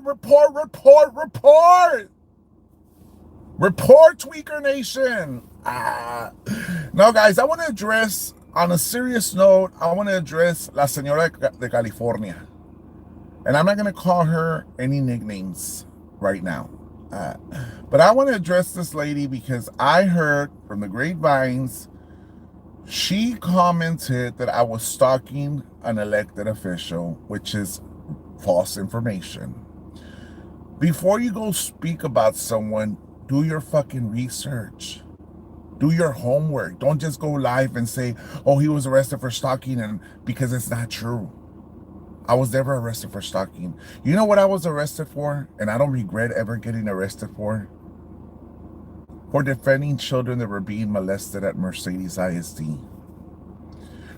Report, Tweaker Nation. No, guys, I want to address, on a serious note, I want to address La Señora de California. And I'm not going to call her any nicknames right now. But I want to address this lady because I heard from the grapevines, she commented that I was stalking an elected official, which is false information. Before you go speak about someone, do your fucking research. Do your homework. Don't just go live and say, oh, he was arrested for stalking, and because it's not true. I was never arrested for stalking. You know what I was arrested for? And I don't regret ever getting arrested for? For defending children that were being molested at Mercedes ISD.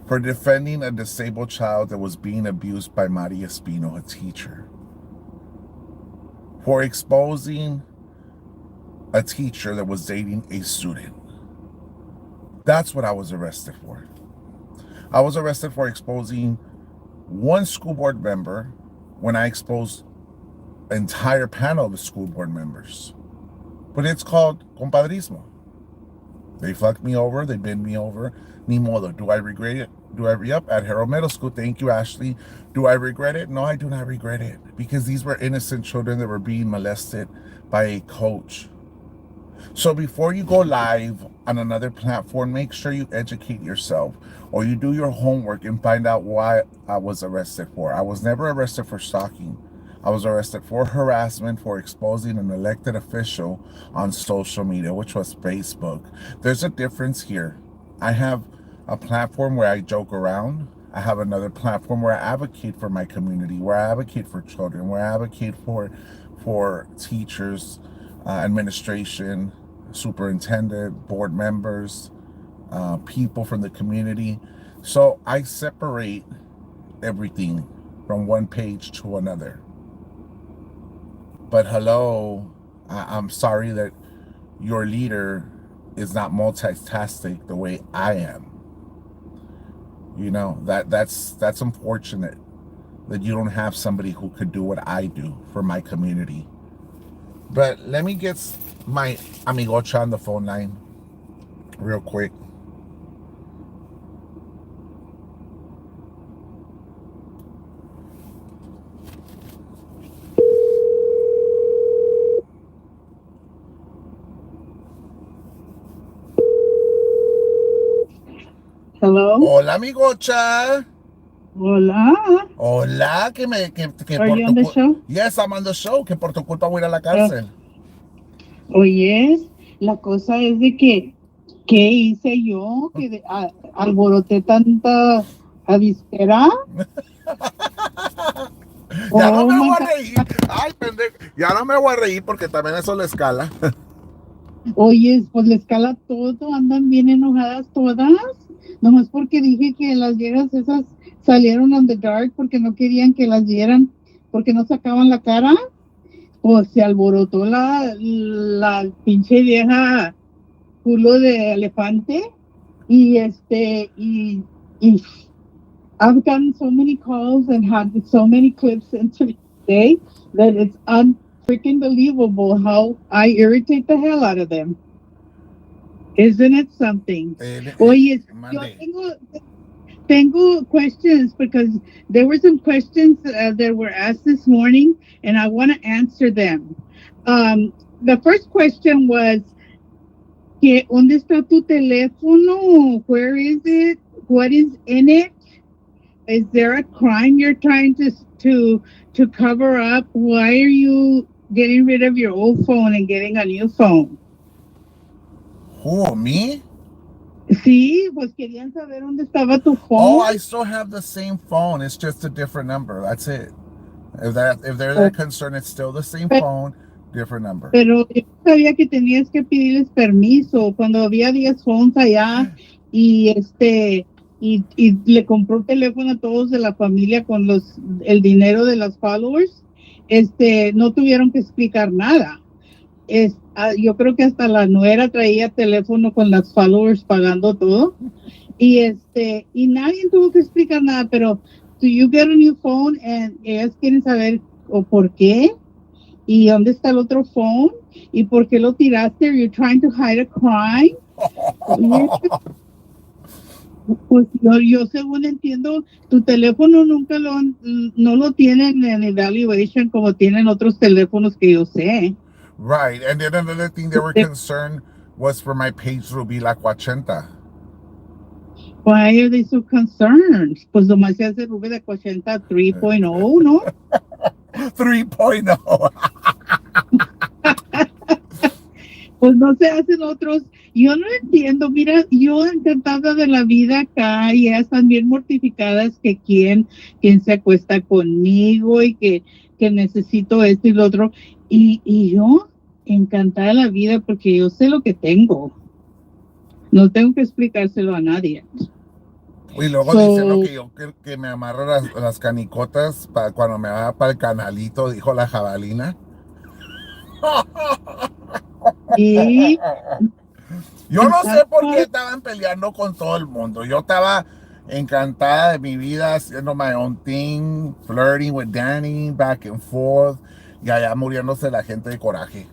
For defending a disabled child that was being abused by Maria Espino, a teacher. For exposing a teacher that was dating a student. That's what I was arrested for. I was arrested for exposing one school board member when I exposed an entire panel of the school board members. But it's called compadrismo. They fucked me over, they bend me over. Ni modo. Do I regret it? Yep, at Harrow Middle School. Thank you, Ashley. Do I regret it? No, I do not regret it. Because these were innocent children that were being molested by a coach. So before you go live on another platform, make sure you educate yourself or you do your homework and find out why I was arrested for. I was never arrested for stalking. I was arrested for harassment, for exposing an elected official on social media, which was Facebook. There's a difference here. I have a platform where I joke around. I have another platform where I advocate for my community, where I advocate for children, where I advocate for teachers, administration, superintendent, board members, people from the community. So I separate everything from one page to another. But hello, I'm sorry that your leader is not multitasking the way I am. You know, that's unfortunate that you don't have somebody who could do what I do for my community. But let me get my amigocha on the phone line real quick. Hello. Hola, amigocha. Hola. Hola, que Are you on the show? Yes, I'm on the show, que por tu culpa voy a ir a la cárcel. Oye, la cosa es de que, ¿qué hice yo? Que alboroté tanta avispera. Ya no me voy a reír. Ay, pendejo. Ya no me voy a reír porque también eso le escala. Oye, pues le escala todo, andan bien enojadas todas. Nomás porque dije que las viejas esas salieron on the dark porque no querían que las vieran, porque no sacaban la cara. Pues se alborotó la pinche vieja culo de elefante. Y I've gotten so many calls and had so many clips into today that it's unfreaking believable how I irritate the hell out of them. Isn't it something? Oye, yo tengo questions because there were some questions that were asked this morning and I want to answer them. The first question was, ¿dónde está tu teléfono? Where is it? What is in it? Is there a crime you're trying to cover up? Why are you getting rid of your old phone and getting a new phone? Who, me? Sí, pues querían saber dónde estaba tu phone. Oh, I still have the same phone. It's just a different number. That's it. If they're that concerned, it's still the same phone, different number. Pero yo sabía que tenías que pedirles permiso cuando había 10 phones allá y le compró teléfono a todos de la familia con el dinero de los followers. No tuvieron que explicar nada. Yo creo que hasta la nuera traía teléfono con las followers pagando todo y nadie tuvo que explicar nada, pero do you get a new phone and ellas quieren saber o por qué ¿Y dónde está el otro phone? ¿Y por qué lo tiraste? Are you trying to hide a crime? Oye, pues yo según entiendo, tu teléfono nunca no lo tienen en evaluation como tienen otros teléfonos que yo sé. Right. And then another thing they were concerned was for my page Rubi La Quachenta. Why are they so concerned? Pues nomás se hace Rubi La Quachenta 3.0, ¿no? 3.0. Pues no se hacen otros. Yo no entiendo. Mira, yo encantada de la vida acá y ellas están bien mortificadas que quién se acuesta conmigo y que necesito esto y lo otro. Y yo encantada de la vida porque yo sé lo que tengo. No tengo que explicárselo a nadie. Y luego diciendo So, que que me amarro las canicotas para cuando me vaya para el canalito, dijo la jabalina. y Yo no sé por qué encantada. estaban peleando con todo el mundo. Yo estaba encantada de mi vida, haciendo my own thing, flirting with Danny, back and forth, y allá muriéndose la gente de coraje.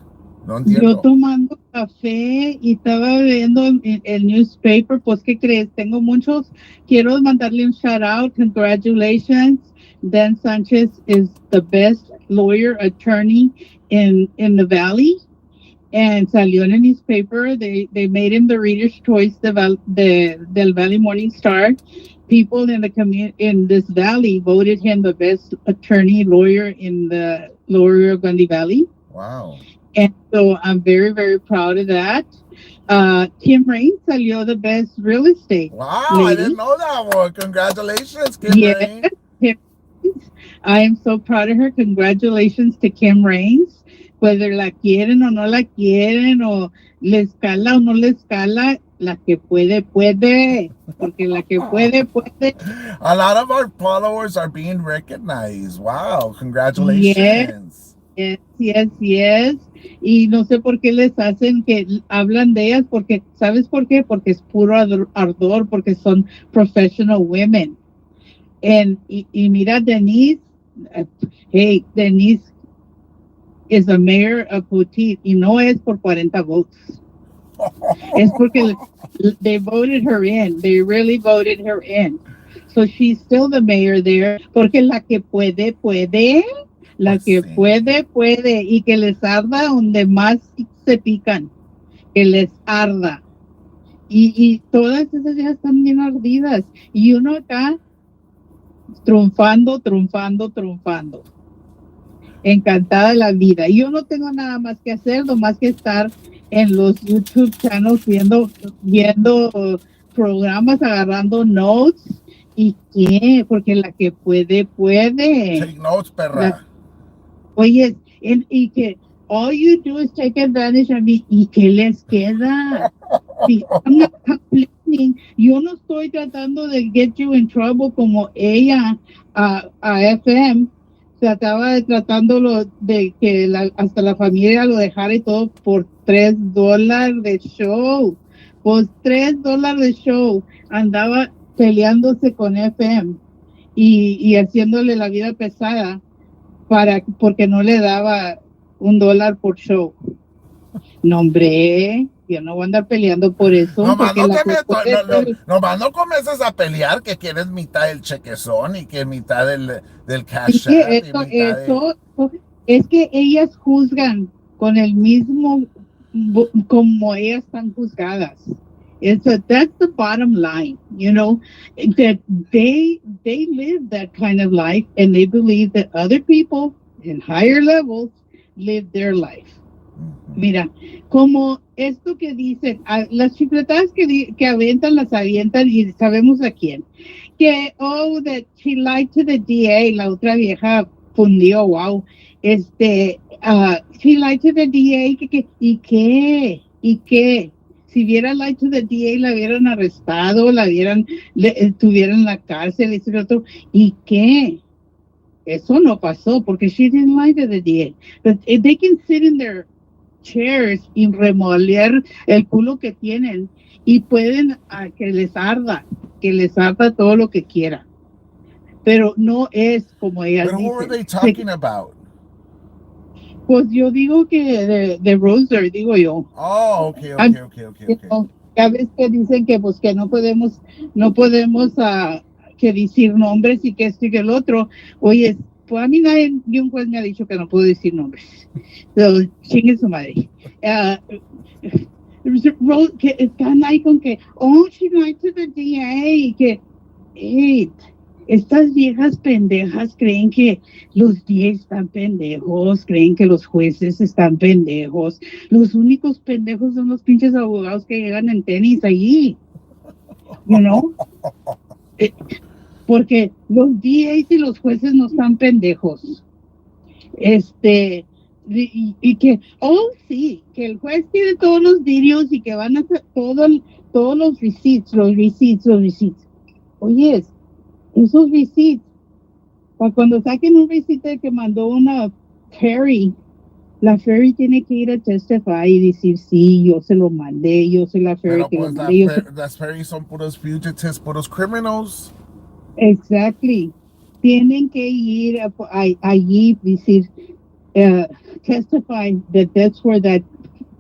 No Yo entiendo. tomando café y estaba viendo el newspaper, pues ¿qué crees? Tengo muchos, quiero mandarle un shout out, congratulations. Dan Sanchez is the best lawyer attorney in the valley. And salió en el newspaper, they made him the reader's choice del Valley Morning Star. People in the in this valley voted him the best attorney lawyer in the Lower Rio Grande Valley. Wow. And so I'm very, very proud of that. Kim Rain salió the best real estate Wow, I didn't lady. know that one. Congratulations, Kim Yes, Rain. Kim Raines. I am so proud of her. Congratulations to Kim Rains. Whether la quieren o no la quieren, o le escala o no le escala, la que puede, puede. Porque la que puede, puede. A lot of our followers are being recognized. Wow, Yes, congratulations. yes, yes, yes. Y no sé por qué les hacen que hablan de ellas, porque, ¿sabes por qué? Porque es puro ardor, porque son professional women. Y mira, Denise, hey, Denise is a mayor of Petit, y no es por 40 votes. Es porque they voted her in. They really voted her in. So she's still the mayor there, porque la que puede, puede. La Pues que sí. puede, puede. Y que les arda donde más se pican. Que les arda. Y todas esas ya están bien ardidas. Y uno acá triunfando, triunfando, triunfando. Encantada de la vida. Yo no tengo nada más que hacer, nomás que estar en los YouTube channels viendo programas, agarrando notes. ¿Y qué? Porque la que puede, puede. Take notes, La, perra. oye, y que all you do is take advantage of me. ¿Y qué les queda? Sí, I'm not complaining. Yo no estoy tratando de get you in trouble como ella a FM trataba de tratándolo de que hasta la familia lo dejara y todo por $3 de show. Pues $3 de show. Andaba peleándose con FM y haciéndole la vida pesada porque no le daba $1 por show. No, hombre, yo no voy a andar peleando por eso, Nomás porque no la te que meto, puede, puede. nomás no comiences a pelear que quieres mitad del chequezón y que mitad del Es cash que app y mitad de. es que ellas juzgan con el mismo, como ellas están juzgadas. That's the bottom line, that they live that kind of life and they believe that other people in higher levels live their life. Mira, como esto que dicen, las chifletadas que aventan, las avientan y sabemos a quién. Que, oh, that she lied to the DA, la otra vieja fundió, wow. She lied to the DA, ¿y qué? ¿Y qué? Si hubiera lied to the DA, la hubieran arrestado, estuvieran en la cárcel, y otro. ¿Y qué? Eso no pasó porque she didn't lie to the DA. But they can sit in their chairs y remoler el culo que tienen y pueden que les arda todo lo que quiera. Pero no es como ellas But who were dicen. they talking about? Pues yo digo que de Roser, digo yo. Oh, okay, Ah, okay, okay, okay, okay. ya ves que dicen que pues que no podemos que decir nombres y que esto y que el otro. Oye, pues a mí nadie, ni un juez me ha dicho que no puedo decir nombres. So, chingue su madre. Ah, que están ahí con que, oh, she lied to the DA, y que, hey, estas viejas pendejas creen que los DA están pendejos, creen que los jueces están pendejos. Los únicos pendejos son los pinches abogados que llegan en tenis allí, you know? Eh, Porque los DAs y los jueces no están pendejos. Este, que, oh, sí, que el juez tiene todos los videos y que van a hacer todos los receipts. Oye, esos receipts, para cuando saquen un receipt de que mandó una Ferry, la Ferry tiene que ir a testify y decir, sí, yo se lo mandé, yo soy la Ferry Pero que lo pues mandé, yo soy... las ferries son puros fugitives, puros criminals. Exactly. Tienen que ir allí y decir, uh, testify that that's where that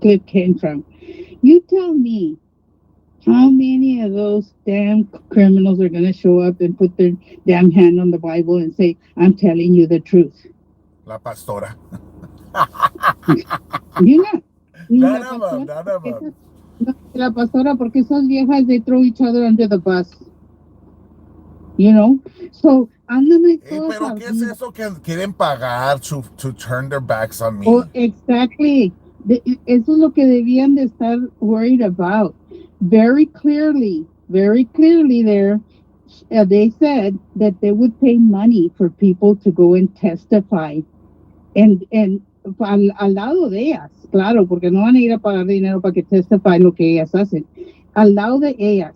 clip came from. You tell me how many of those damn criminals are going to show up and put their damn hand on the Bible and say, I'm telling you the truth. La pastora. You know, ni None la of them, pastora, none of porque them. no, la pastora, porque esas viejas, they throw each other under the bus, you know? So, ándame Hey, todas pero ¿qué es arriba. eso que quieren pagar to turn their backs on Oh, me? exactly. Eso es lo que debían de estar worried about. Very clearly there, they said that they would pay money for people to go and testify. And al lado de ellas, claro, porque no van a ir a pagar dinero para que testify lo que ellas hacen. Al lado de ellas.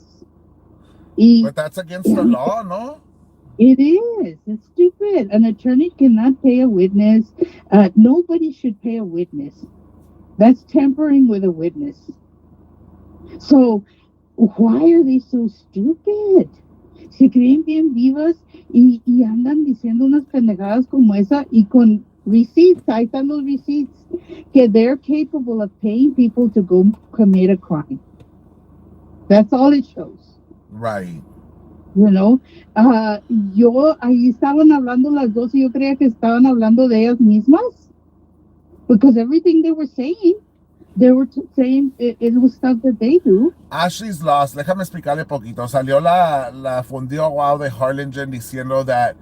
Y But that's against the law, no? it is. It's stupid. An attorney cannot pay a witness. Nobody should pay a witness. That's tampering with a witness. So, why are they so stupid? Se creen bien vivas y andan diciendo unas pendejadas como esa y con receipts, ahí están los receipts, que they're capable of paying people to go commit a crime. That's all it shows. Right. You know, yo ahí estaban hablando las dos y yo creía que estaban hablando de ellas mismas because everything they were saying, saying it was stuff that they do. Ashley's lost. Déjame explicarle poquito. Salió la fundió wow de Harlingen diciendo that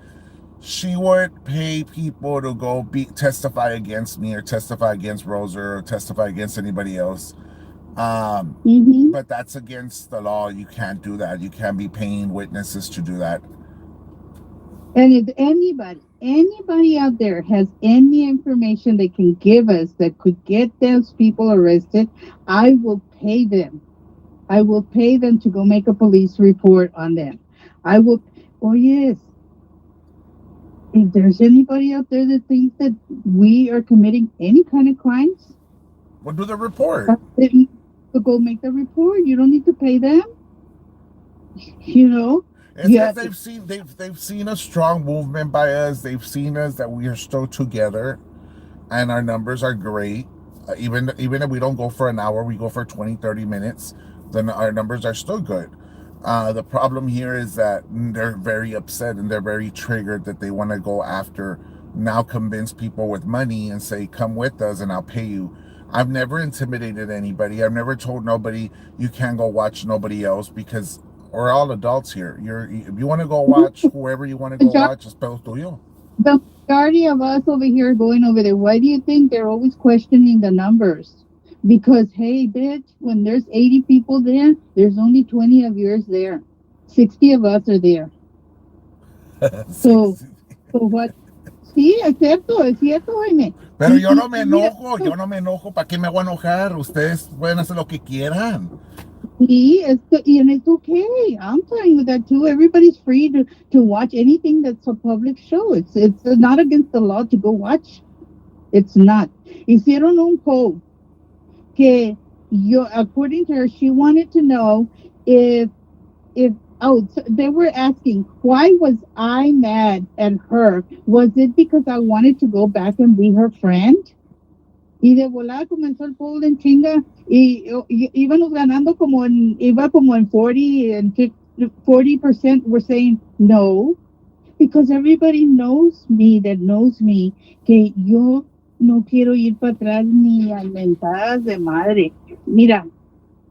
she would pay people to go testify against me or testify against Roser or testify against anybody else. Mm-hmm. But that's against the law. You can't do that. You can't be paying witnesses to do that. And if anybody out there has any information they can give us that could get those people arrested, I will pay them. I will pay them to go make a police report on them. I will. Oh yes. If there's anybody out there that thinks that we are committing any kind of crimes, We'll do the report. to go make the report. You don't need to pay them. You know. It's Yeah. because they've seen a strong movement by us. They've seen us that we are still together, and our numbers are great. Even if we don't go for an hour, we go for 20, 30 minutes, then our numbers are still good. The problem here is that they're very upset and they're very triggered that they want to go after, now convince people with money and say, come with us and I'll pay you. I've never intimidated anybody. I've never told nobody you can't go watch nobody else because we're all adults here. If you want to go watch whoever you want to go watch, it's pedo tuyo. The majority of us over here going over there, why do you think they're always questioning the numbers? Because, hey, bitch, when there's 80 people there, there's only 20 of yours there. 60 of us are there. So, so what? Sí, es cierto, Jaime. Pero yo no me enojo, yo no me enojo. ¿Para qué me voy a enojar? Ustedes pueden hacer lo que quieran. Sí, and it's okay. I'm fine with that too. Everybody's free to watch anything that's a public show. It's not against the law to go watch. It's not. Hicieron un poll que according to her, she wanted to know if so they were asking why was I mad at her? Was it because I wanted to go back and be her friend? Y de volada comenzó el poll en chinga y íbamos ganando iba como en 40 and 40% were saying no, because everybody knows me that knows me, que yo no quiero ir para atrás ni a mentadas de madre. Mira,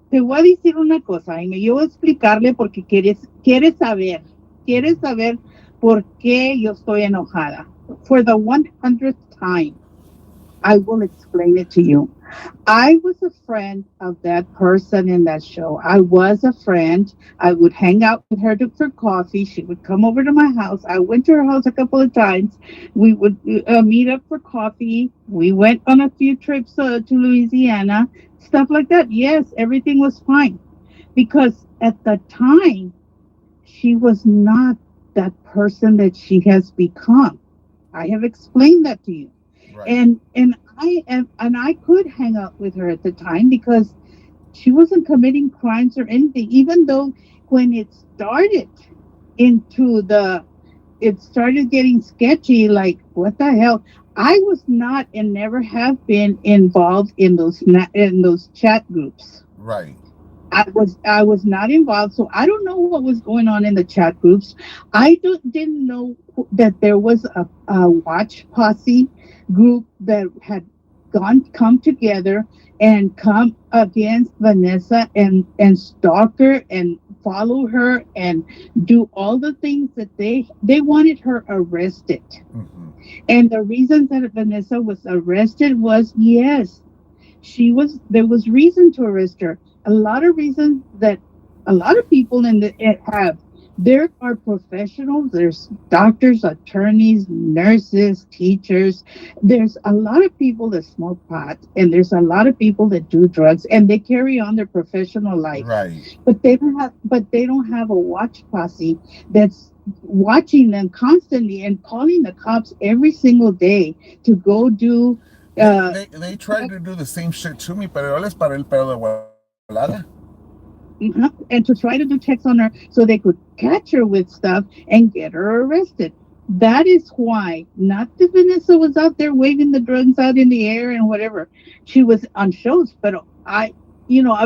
te voy a decir una cosa, Jaime, yo voy a explicarle porque quieres saber por qué yo estoy enojada. For the 100th time, I will explain it to you. I was a friend of that person in that show. I was a friend. I would hang out with her for coffee. She would come over to my house. I went to her house a couple of times. We would meet up for coffee. We went on a few trips to Louisiana, stuff like that. Yes, everything was fine because at the time, she was not that person that she has become. I have explained that to you. Right. And I could hang out with her at the time because she wasn't committing crimes or anything, even though when into the it started getting sketchy, like what the hell. I was not and never have been involved in those chat groups. Right. I was not involved, so I don't know what was going on in the chat groups. Didn't know that there was a watch posse group that had come together and come against Vanessa and stalk her and follow her and do all the things that they wanted her arrested. Mm-hmm. And the reason that Vanessa was arrested was, yes, there was reason to arrest her. A lot of reasons that a lot of people in the it have. There are professionals, there's doctors, attorneys, nurses, teachers. There's a lot of people that smoke pot, and there's a lot of people that do drugs, and they carry on their professional life. Right. But they don't have a watch posse that's watching them constantly and calling the cops every single day to go do uh They tried to do the same shit to me, pero yo les paré el pedo de volada. and to try to do checks on her so they could catch her with stuff and get her arrested. That is why, not that Vanessa was out there waving the drugs out in the air and whatever. She was on shows, but up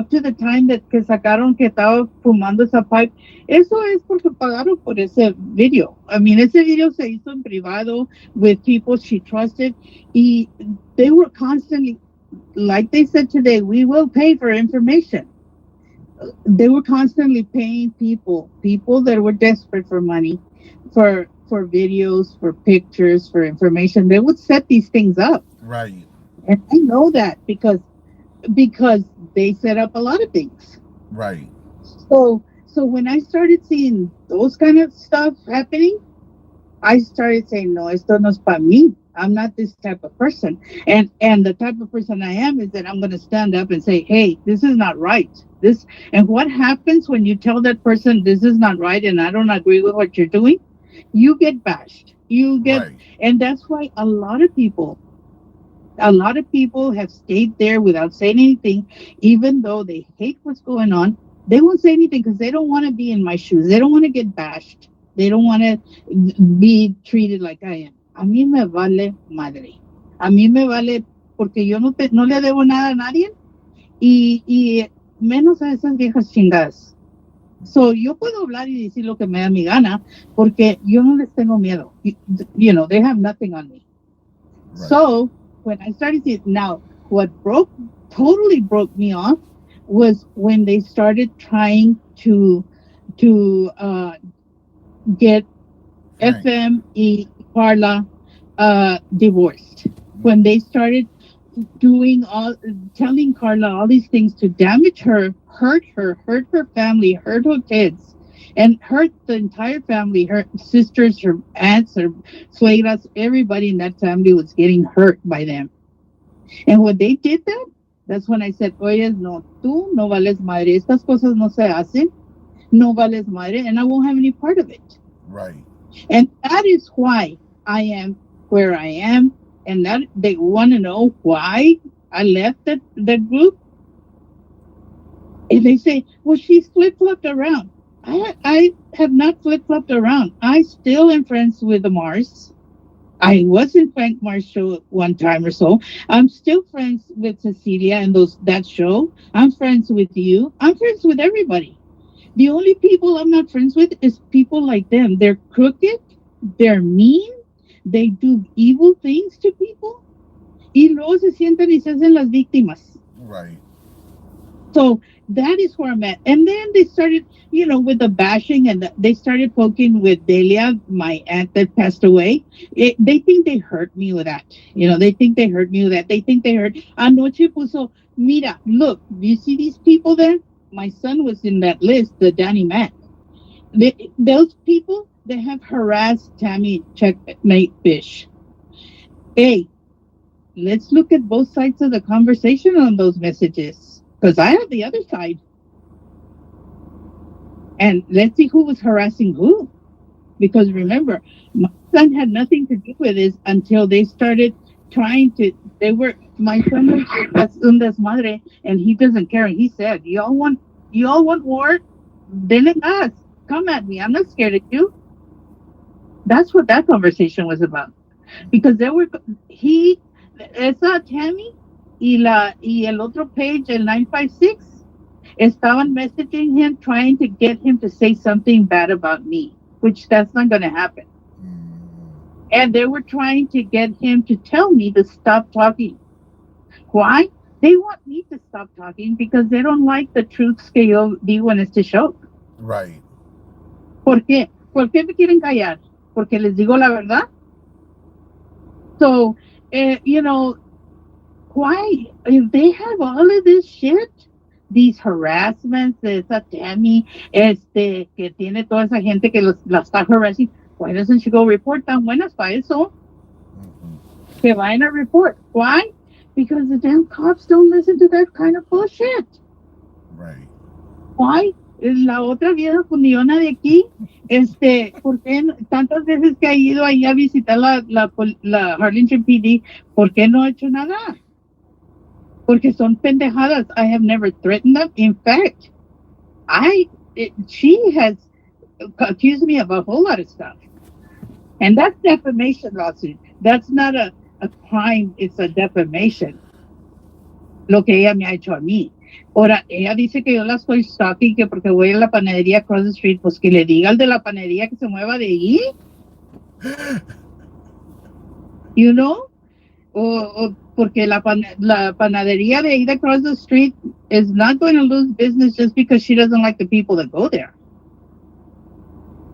to the time que sacaron que estaba fumando esa pipe, eso es porque pagaron por ese video. I mean, ese video se hizo en privado with people she trusted. Y they were constantly, like they said today, we will pay for information. They were constantly paying people that were desperate for money, for videos, for pictures, for information. They would set these things up, Right. and I know that because they set up a lot of things. Right. So when I started seeing those kind of stuff happening, I started saying, no, esto no es para mí. I'm not this type of person. And the type of person I am is that I'm going to stand up and say, hey, this is not right. And what happens when you tell that person this is not right and I don't agree with what you're doing? You get bashed. Right. And that's why a lot of people have stayed there without saying anything, even though they hate what's going on. They won't say anything because they don't want to be in my shoes. They don't want to get bashed. They don't want to be treated like I am. A mí me vale madre. A mí me vale porque yo no le debo nada a nadie y menos a esas viejas chingadas. So, yo puedo hablar y decir lo que me da mi gana porque yo no les tengo miedo. They have nothing on me. Right. So when I started seeing now, what totally broke me off was when they started trying to get Frank. FM y Carla divorced. When they started doing telling Carla all these things to damage her, hurt her family, hurt her kids, and hurt the entire family. Her sisters, her aunts, her suegras, everybody in that family was getting hurt by them. And when they did that, that's when I said, oye, no, tú no vales madre. Estas cosas no se hacen. No vales madre. And I won't have any part of it. Right. And that is why I am where I am. And that they want to know why I left that group. And they say, well, she's flip flopped around. I have not flip flopped around. I still am friends with the Mars. I was in Frank Mar's show one time or so. I'm still friends with Cecilia and those that show. I'm friends with you. I'm friends with everybody. The only people I'm not friends with is people like them. They're crooked, they're mean, they do evil things to people, y luego se sientan y se hacen las víctimas. Right. So that is where I'm at. And then they started, with the bashing, and they started poking with Delia, my aunt that passed away. They think they hurt me with that. They think they hurt me with that. They think they hurt. Anoche puso, mira, look, you see these people there? My son was in that list, the Danny Mac. Those people that have harassed Tammy Checkmate Fish. Hey, let's look at both sides of the conversation on those messages. Because I have the other side. And let's see who was harassing who. Because remember, my son had nothing to do with this until they started trying to. My son was un desmadre, and he doesn't care. And he said, y'all want war? Then it us. Come at me. I'm not scared of you. That's what that conversation was about. Because esa Tammy y el otro page, el 956, estaban messaging him, trying to get him to say something bad about me, which that's not going to happen. And they were trying to get him to tell me to stop talking. Why? They want me to stop talking because they don't like the truths que yo digo en este show. Right. ¿Por qué? ¿Por qué me quieren callar? Porque les digo la verdad. So, why? If they have all of this shit, these harassments, esa Tammy, que tiene toda esa gente que la está harassing, why doesn't she go report? Tan buenas para eso. Que vayan a report. Why? Because the damn cops don't listen to that kind of bullshit. Right. Why? La otra vieja fundiona de aquí, ¿por qué tantas veces que ha ido ahí a visitar la Harlingen PD, ¿por qué no ha hecho nada? Porque son pendejadas. I have never threatened them. In fact, she has accused me of a whole lot of stuff. And that's defamation lawsuit. That's not a crime, it's a defamation. Lo que ella me ha hecho a mí. Ahora, ella dice que yo la estoy stalking, que porque voy a la panadería across the street, pues que le diga al de la panadería que se mueva de ahí. You know? O porque la panadería de ahí de across the street is not going to lose business just because she doesn't like the people that go there.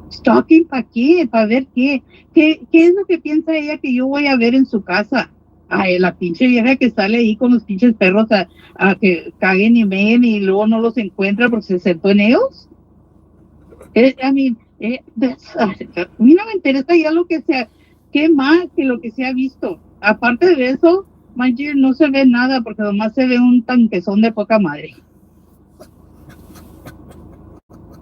Stalking para qué, para ver qué es lo que piensa ella que yo voy a ver en su casa. Ay, la pinche vieja que sale ahí con los pinches perros a que caguen y meen y luego no los encuentra porque se sentó en ellos. A mí no me interesa ya lo que sea, qué más que lo que se ha visto. Aparte de eso, my dear, no se ve nada porque nomás se ve un tanquezón de poca madre.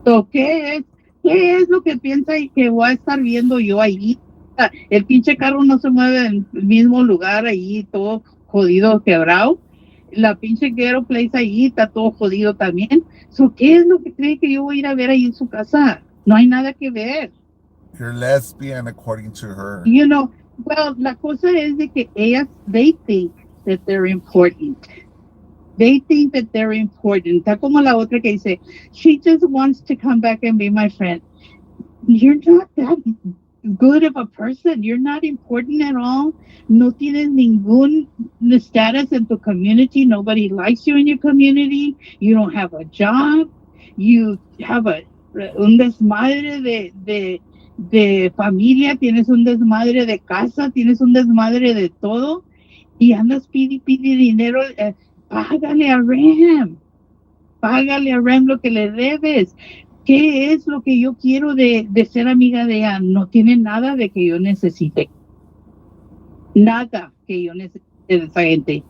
So, ¿qué es lo que piensa y que voy a estar viendo yo ahí? El pinche carro no se mueve en el mismo lugar ahí, todo jodido, quebrado. La pinche ghetto place ahí está todo jodido también. So, ¿qué es lo que cree que yo voy a ir a ver ahí en su casa? No hay nada que ver. You're lesbian, according to her. Well, la cosa es de que they think that they're important. They think that they're important. Está como la otra que dice, she just wants to come back and be my friend. You're not that good of a person. You're not important at all. No tienes ningún status in tu community. Nobody likes you in your community. You don't have a job. You have un desmadre de familia. Tienes un desmadre de casa. Tienes un desmadre de todo. Y andas pide dinero. Págale a Ram. Págale a Ram lo que le debes. ¿Qué es lo que yo quiero de ser amiga de ella? No tiene nada de que yo necesite. Nada que yo necesite de esa gente.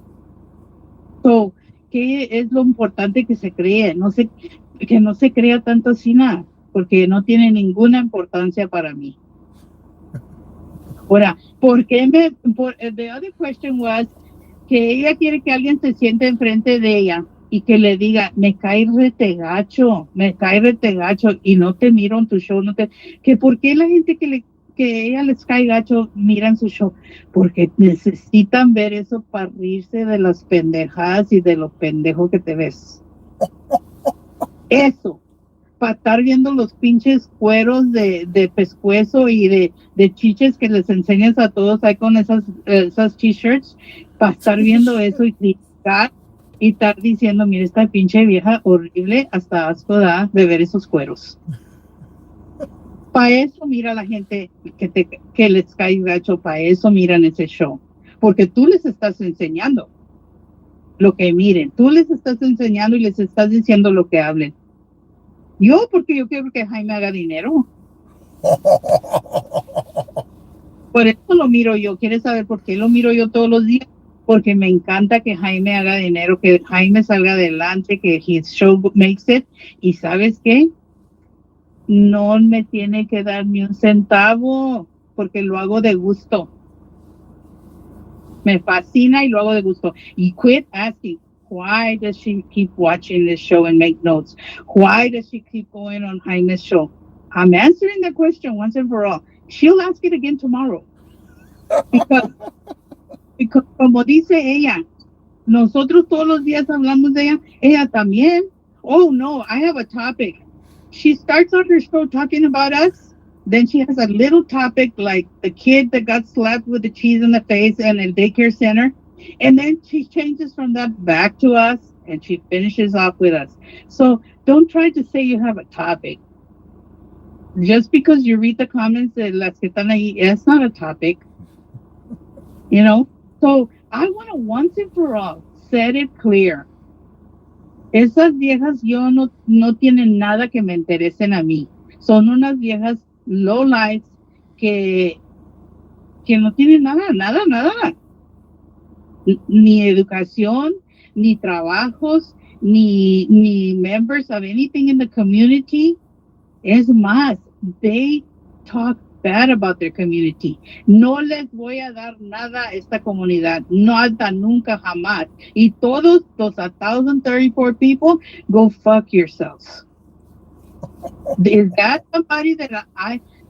So, ¿qué es lo importante que se cree? Que no se crea tanto así nada, porque no tiene ninguna importancia para mí. Ahora, the other question was que ella quiere que alguien se siente enfrente de ella y que le diga, me cae retegacho, y no te miro en tu show, que por qué la gente que que ella les cae gacho, miran su show, porque necesitan ver eso para reírse de las pendejadas y de lo pendejo que te ves. Eso, para estar viendo los pinches cueros de pescuezo y de chiches que les enseñas a todos ahí con esas t-shirts, para estar viendo eso y criticar y estar diciendo, mira, esta pinche vieja horrible, hasta asco da de ver esos cueros. Para eso mira la gente que les cae gacho, para eso miran ese show, porque tú les estás enseñando lo que miren, tú les estás enseñando y les estás diciendo lo que hablen. Yo, porque yo quiero que Jaime haga dinero. Por eso lo miro yo. ¿Quieres saber por qué lo miro yo todos los días? Porque me encanta que Jaime haga dinero, que Jaime salga adelante, que his show makes it. ¿Y sabes qué? No me tiene que dar ni un centavo, porque lo hago de gusto. Me fascina y lo hago de gusto. Y quit asking, why does she keep watching this show and make notes? Why does she keep going on Jaime's show? I'm answering the question once and for all. She'll ask it again tomorrow. Because como dice ella, nosotros todos los días hablamos de ella. Ella también. Oh, no, I have a topic. She starts on her show talking about us. Then she has a little topic like the kid that got slapped with the cheese in the face in a daycare center. And then she changes from that back to us and she finishes off with us. So don't try to say you have a topic. Just because you read the comments de las que están ahí, it's not a topic. You know? So I want to once and for all set it clear. Esas viejas no tienen nada que me interesen a mí. Son unas viejas low lives que no tienen nada. Ni educación, ni trabajos, ni members of anything in the community. Es más, they talk bad about their community. No les voy a dar nada a esta comunidad. Nada, nunca, jamás. Y todos los 1,034 people, go fuck yourselves. Is that somebody that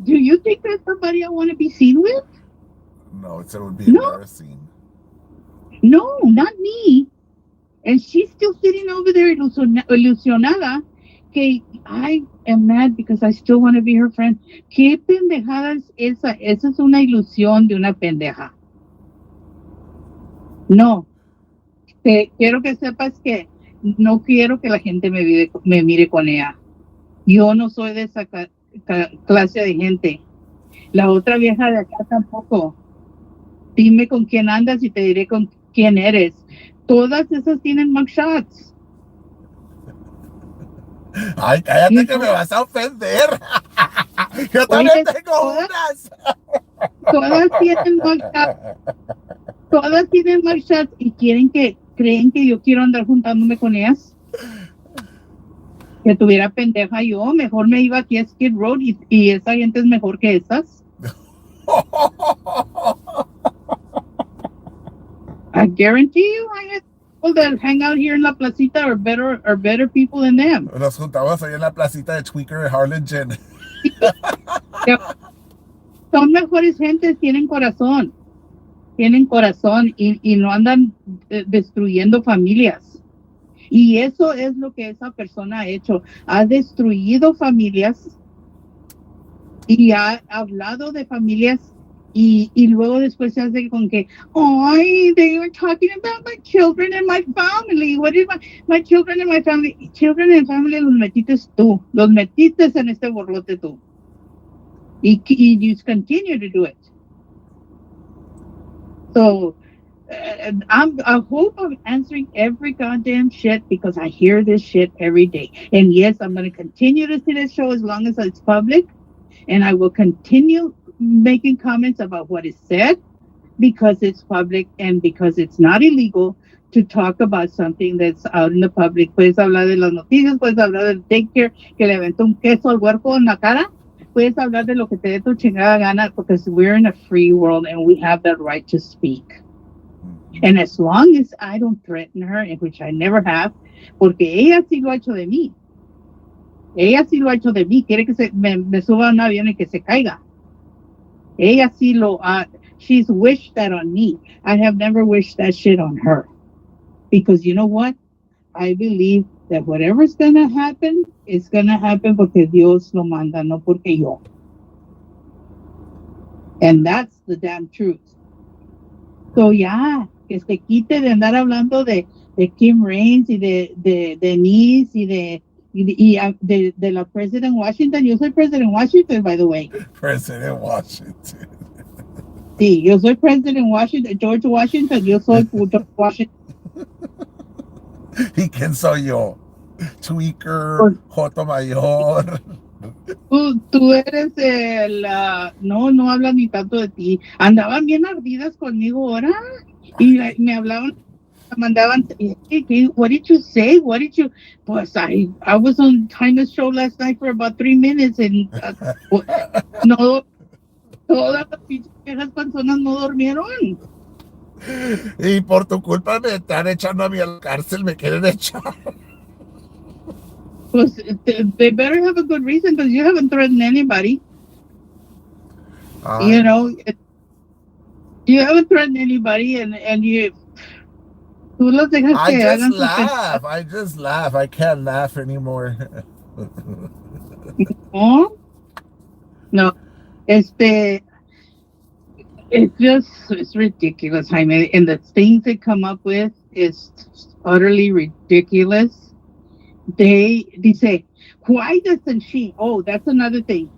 do you think that's somebody I want to be seen with? No, it would be embarrassing. No, not me. And she's still sitting over there ilusionada que I am mad because I still want to be her friend. ¿Qué pendejada es esa? Esa es una ilusión de una pendeja. No. Quiero que sepas que no quiero que la gente me mire con ella. Yo no soy de esa clase de gente. La otra vieja de acá tampoco. Dime con quién andas y te diré con quién eres. Todas esas tienen mugshots. Ay, cállate que me vas a ofender. Yo también tengo unas. Todas tienen mugshots. Todas tienen mugshots y creen que yo quiero andar juntándome con ellas. Que tuviera pendeja yo, mejor me iba aquí a Skid Road y esa gente es mejor que esas. I guarantee you, I have people that hang out here in La Placita are better people than them. Nos juntamos ahí en la placita de Tweaker de Harlingen. Son mejores gentes, tienen corazón y no andan destruyendo familias. Y eso es lo que esa persona ha hecho. Ha destruido familias y ha hablado de familias y luego después se hace con que, ay, they were talking about my children and my family. What is my children and my family? Children and family los metiste tú. Los metiste en este borlote tú. Y you continue to do it. So, I hope I'm answering every goddamn shit because I hear this shit every day. And yes, I'm going to continue to see this show as long as it's public. And I will continue making comments about what is said because it's public and because it's not illegal to talk about something that's out in the public. Puedes hablar de las noticias, puedes hablar del daycare que le aventó un queso al huerco en la cara. Puedes hablar de lo que te dé tu chingada gana because we're in a free world and we have that right to speak. And as long as I don't threaten her, which I never have, porque ella sí lo ha hecho de mí. Ella sí lo ha hecho de mí. Quiere que me suba a un avión y que se caiga. Ella sí lo, she's wished that on me. I have never wished that shit on her. Because you know what? I believe that whatever's going to happen, it's going to happen porque Dios lo manda, no porque yo. And that's the damn truth. So, ya, que se quite de andar hablando de Kim Raines y de Denise y de la President Washington. Yo soy President Washington, by the way. President Washington. Sí, yo soy President Washington, George Washington. Yo soy George Washington. ¿Y quién soy yo? Tweaker, Pues, Joto Mayor. tú eres no, no hablan ni tanto de ti. Andaban bien ardidas conmigo ahora y me hablaban, me mandaban, what did you say? What did you? Pues I was on China's show last night for about 3 minutes and no, todas las pinches viejas personas no durmieron. Y por tu culpa me están echando a mí a la cárcel, me quieren echar. Pues they better have a good reason because you haven't threatened anybody. You know, you haven't threatened anybody and tú los dejas I que just hagan sus laugh. I just laugh. I can't laugh anymore. no, no, este, it's ridiculous, Jaime, and the things they come up with is utterly ridiculous. They dice, why doesn't she? Oh, that's another thing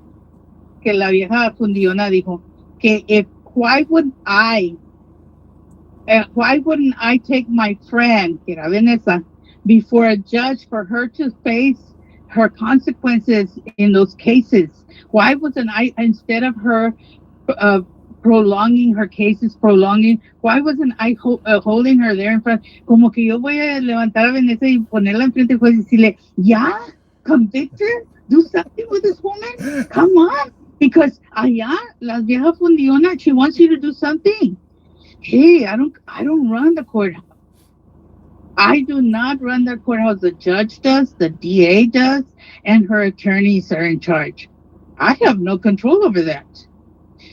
que la vieja fundiona dijo que if why wouldn't I take my friend, que era Vanessa, before a judge for her to face her consequences in those cases? Why wasn't I, instead of her uh, prolonging her cases, why wasn't I holding her there in front? Como que yo voy a levantar a Vanessa y ponerla enfrente del juez y decirle, yeah, convict her, do something with this woman, come on. Because allá, las viejas fundionas, she wants you to do something. Hey, I don't run the courthouse. I do not run the courthouse. The judge does, the DA does, and her attorneys are in charge. I have no control over that.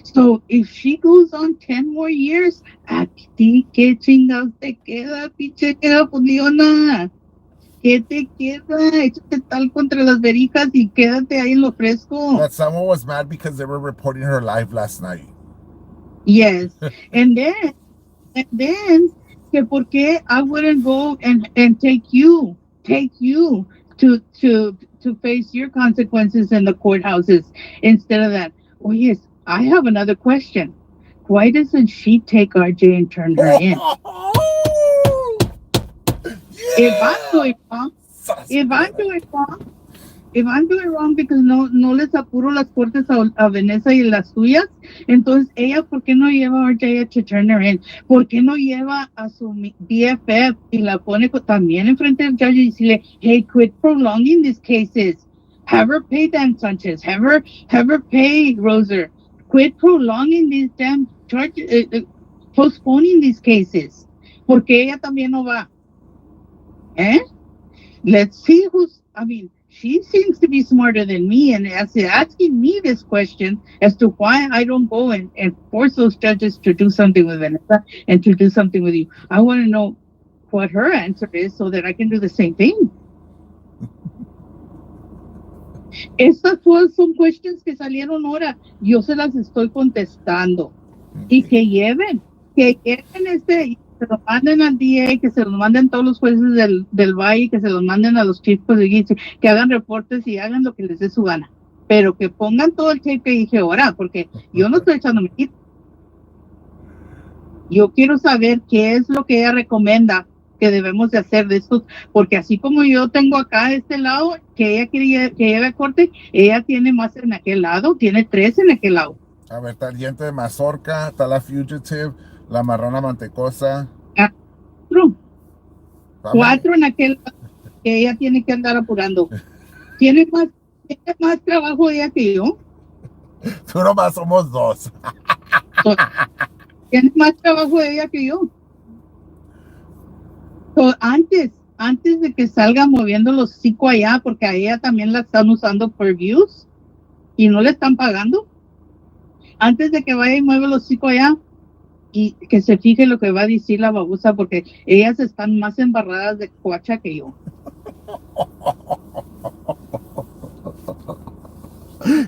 So if she goes on 10 more years, ¿a ti qué chingados te queda, pinche fundiona? ¿Qué te queda? Échate tal contra las verijas y quédate ahí en lo fresco. That someone was mad because they were reporting her live last night. Yes. And then que por qué I wouldn't go and take you to face your consequences in the courthouses instead of that. Oh yes, I have another question. Why doesn't she take RJ and turn her in? If I'm Yeah! doing wrong, if I'm doing wrong, if I'm doing wrong because no les apuro las cortes a Vanessa y las suyas, entonces ella, ¿por qué no lleva a RJ to turn her in? ¿Por qué no lleva a su BFF y la pone también enfrente del judge y decirle, hey, quit prolonging these cases. Have her pay Dan Sanchez. Have her pay Roser. Quit prolonging these damn charges, postponing these cases. Porque ella también no va. ¿Eh? Let's see she seems to be smarter than me and asking me this question as to why I don't go and force those judges to do something with Vanessa and to do something with you. I want to know what her answer is so that I can do the same thing. Estas todas son questions que salieron ahora. Yo se las estoy contestando. Y que lleven se lo manden al DA, que se lo manden todos los jueces del valle, que se los manden a los chief prosecutors, que hagan reportes y hagan lo que les dé su gana. Pero que pongan todo el tape que dije ahora, porque yo no estoy echando mentiras. Yo quiero saber qué es lo que ella recomienda que debemos de hacer de estos, porque así como yo tengo acá este lado, que ella quiere que lleve a corte, ella tiene más en aquel lado, tiene 3 en aquel lado. A ver, está el diente de mazorca, está la fugitive, la marrona mantecosa. 4 en aquel lado que ella tiene que andar apurando. Tiene más trabajo ella que yo. Tú nomás somos 2. Tiene más trabajo ella que yo. Antes de que salga moviendo los 5 allá, porque a ella también la están usando por views y no le están pagando. Antes de que vaya y mueva el hocico allá y que se fije lo que va a decir la babosa, porque ellas están más embarradas de cuacha que yo.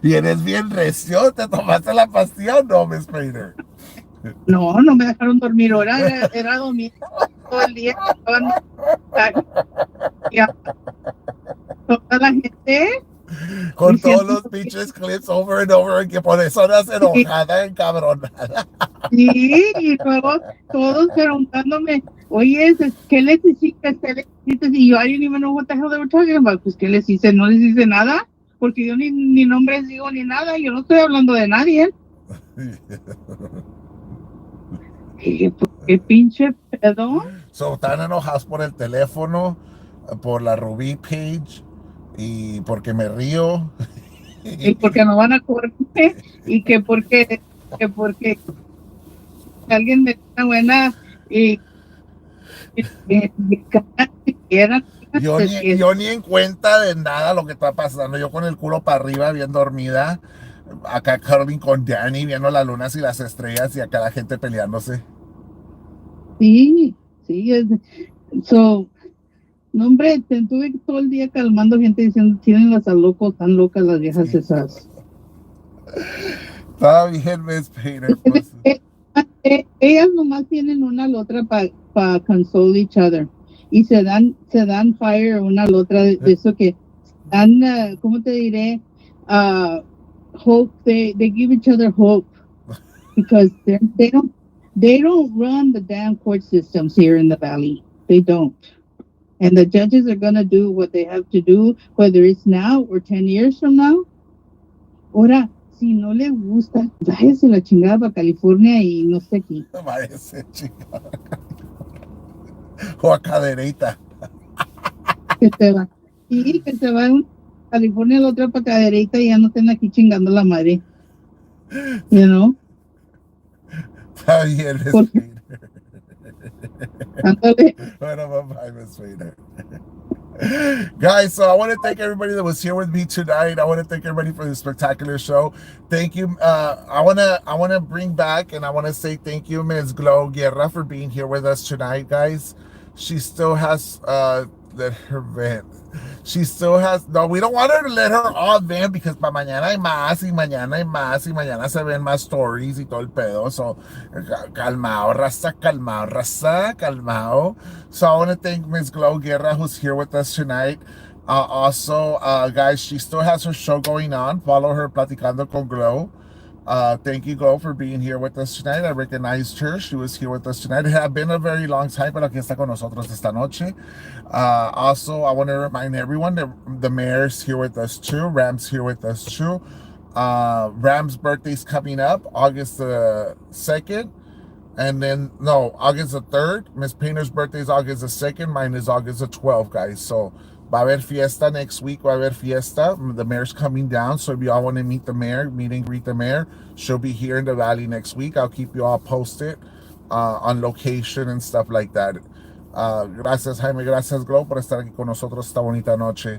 Y eres bien recio, ¿te tomaste la pastilla o no, Miss Prater? No, no me dejaron dormir. Ahora era domingo todo el día. Estaban y a toda la gente Con todos diciendo los pinches clips over and over again, que por eso eras sí, enojada, encabronada. sí, y luego todos preguntándome, oye, ¿qué les hiciste? ¿Qué les hiciste? Y yo, I didn't even know what the hell they were talking about. Pues, ¿qué les hice? No les hice nada, porque yo ni nombres digo ni nada, yo no estoy hablando de nadie. Y, pues, ¿qué pinche pedo? So, están enojados por el teléfono, por la Ruby page y porque me río. Y porque no van a correrme, y que porque alguien me da una buena cara siquiera, Yo ni en cuenta de nada lo que está pasando. Yo con el culo para arriba, bien dormida. Acá curling con Danny, viendo las lunas y las estrellas y acá la gente peleándose. sí, sí, so, no, hombre, tuve todo el día calmando gente diciendo, tienen las a locos, tan locas las viejas Sí. esas. Está bien, Miss Painter. Pues. Ellas nomás tienen una a la otra para console each other. Y se dan fire una a la otra de eso que dan, ¿cómo te diré? Uh, hope, they give each other hope because they don't run the damn court systems here in the valley. They don't. And the judges are going to do what they have to do, whether it's now or 10 years from now. Ahora, si no le gusta, váyase la chingada para California y no sé aquí. Váyase, chica. O a cadereita. Que se va. Sí, que se va a California, la otra para cadereita y ya no estén aquí chingando la madre. You know? Está bien, Miss Porque, Painter. ándale. Bueno, bye-bye, Miss Painter. Guys, so I want to thank everybody that was here with me tonight. I want to thank everybody for this spectacular show. Thank you. I wanna bring back and I want to say thank you, Ms. Glow Guerra, for being here with us tonight, guys. She still has let her vent. She still has no. We don't want her to let her all vent because para mañana hay más y mañana hay más y mañana se ven más stories y todo el pedo. So calmao, raza, calmao, raza, calmao. So I want to thank Ms. Glow Guerra, who's here with us tonight. Also, guys, she still has her show going on. Follow her, Platicando con Glow. Thank you, Glow, for being here with us tonight. I recognized her. She was here with us tonight. It had been a very long time, pero aquí está con nosotros esta noche. Also, I want to remind everyone that the mayor's here with us too. Ram's here with us too. Ram's birthday's coming up, August the 2nd. And then, no, August the 3rd. Miss Painter's birthday is August the 2nd. Mine is August the 12th, guys. So, va a haber fiesta next week. Va a haber fiesta. The mayor's coming down. So, if y'all want to meet the mayor, meet and greet the mayor, she'll be here in the valley next week. I'll keep you all posted on location and stuff like that. Gracias, Jaime. Gracias, Glow, por estar aquí con nosotros esta bonita noche.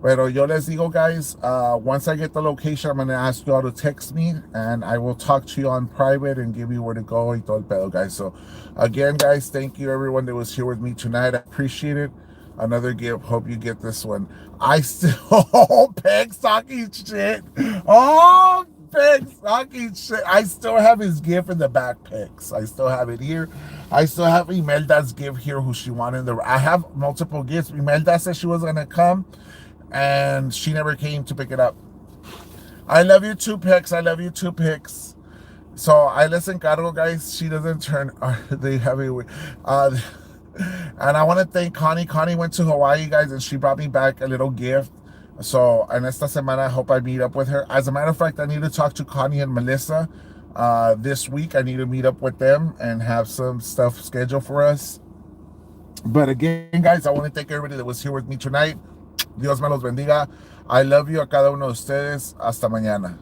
Pero yo les digo, guys, once I get the location, I'm going to ask you all to text me, and I will talk to you on private and give you where to go y todo el pedo, guys. So, again, guys, thank you, everyone that was here with me tonight. I appreciate it. Another gift. Hope you get this one. I still peg stocking shit. Oh, peg stocking shit. I still have his gift in the backpacks. I still have it here. I still have Imelda's gift here, who she wanted. I have multiple gifts. Imelda said she was going to come, and she never came to pick it up. I love you too, Pix. I love you too, Pix. So I les encargo, guys. She doesn't turn. They have it. And I want to thank Connie. Connie went to Hawaii, guys, and she brought me back a little gift. So, and esta semana, I hope I meet up with her. As a matter of fact, I need to talk to Connie and Melissa this week. I need to meet up with them and have some stuff scheduled for us. But again, guys, I want to thank everybody that was here with me tonight. Dios me los bendiga. I love you a cada uno de ustedes. Hasta mañana.